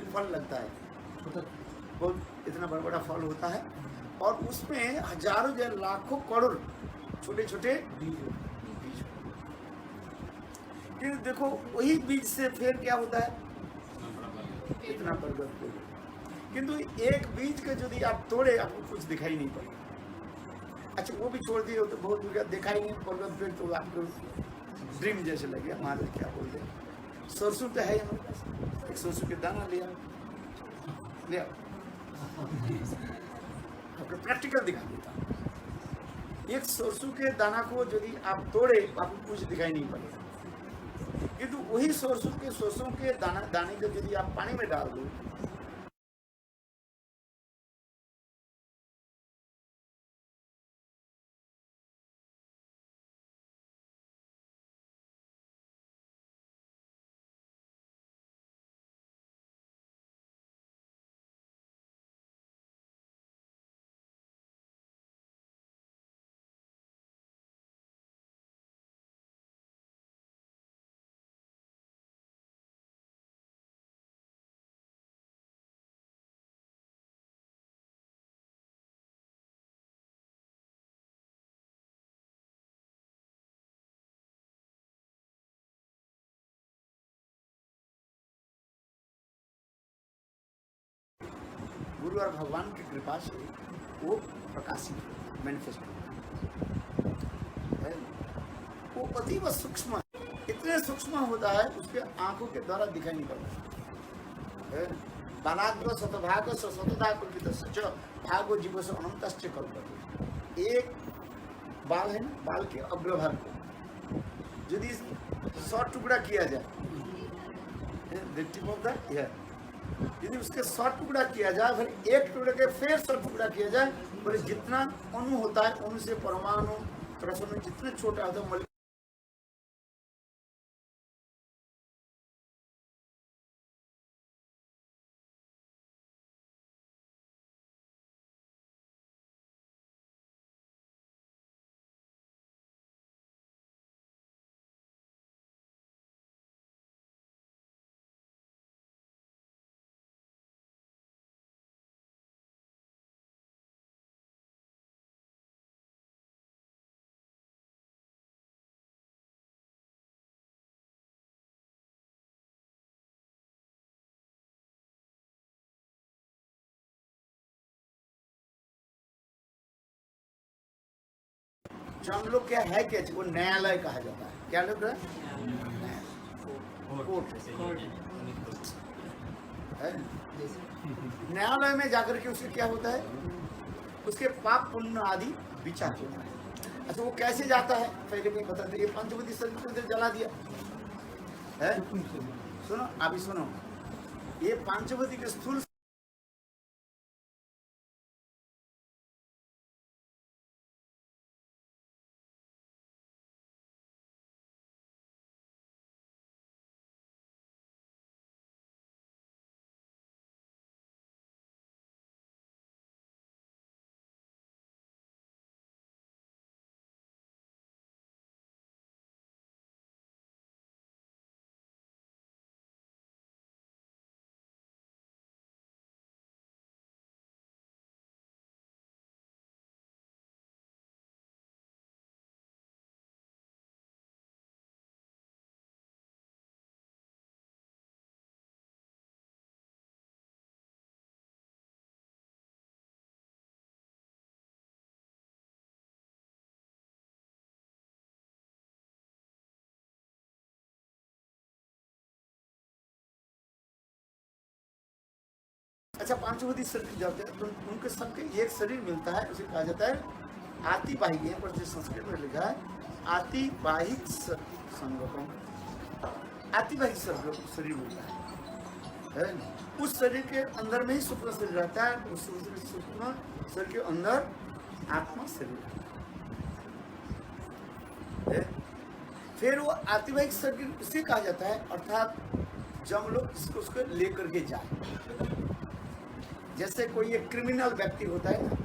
फल लगता है, बहुत इतना बड़ा बड़ा फल होता है और उसमें हजारों या लाखों करोड़ छोटे छोटे बीज। फिर देखो वही बीज से फिर क्या होता है? इतना बरगद। किंतु एक बीज के यदि आप तोड़े, आपको कुछ दिखाई नहीं पड़ेगा। अच्छा वो भी छोड़ दिए तो बहुत दूर देखा ही नहीं बरगद, फिर तो आपको ड्रीम जैसे लगे। हमारे क्या बोलते हैं, सरसों तो है हमारे पास, एक सरसों के दाना लिया, आपको प्रैक्टिकल दिखा देता। एक सरसों के दाना को यदि आप तोड़े, आपको कुछ दिखाई नहीं पड़ेगा। किंतु वही सरसों के दाने को यदि आप पानी में डाल दो, गुरु और भगवान की कृपा से वो प्रकाशित मैनिफेस्ट है। वो अतीव सूक्ष्म है, इतने सूक्ष्म होता है उसके आंखों के द्वारा दिखाई नहीं पड़ता है। बालाग्र शतभाग शतधा कल्पित सच भागो जीव से अनंतश्च कल्पते। एक बाल है ना, बाल के अग्रभाग को यदि 100 टुकड़ा किया जाए, यदि उसके 100 टुकड़ा किया जाए, फिर एक टुकड़े के फिर 100 टुकड़ा किया जाए, फिर जितना अणु होता है, अणु से परमाणु परमाणु जितने छोटा होता है, जो हम लोग क्या है, क्या वो न्यायालय कहा जाता है। क्या लोग है? कोर्ट। है। न्यायालय में जाकर के उसके क्या होता है, उसके पाप पुण्य आदि विचार होता है। अच्छा वो कैसे जाता है, पहले मैं बताते, ये पंचभूति शरीर को इधर जला दिया है। सुनो अभी सुनो, ये पंचभूति के स्थूल अच्छा पंचभूति शरीर जाते हैं तो उनके सबके एक शरीर मिलता है, उसे कहा जाता है आतिवाहिक। यहाँ पर जो संस्कृत में लिखा है आतिवाहिक संगठन, आतिवाहिक शरीर मिलता है ना? उस शरीर के अंदर में ही सूक्ष्म शरीर रहता है, उस सूक्ष्म शरीर के अंदर आत्मा शरीर है। फिर वो आतिवाहिक शरीर इसे कहा जाता है, अर्थात जब हम लोग उसको लेकर के जाए, जैसे कोई एक क्रिमिनल व्यक्ति होता है ना,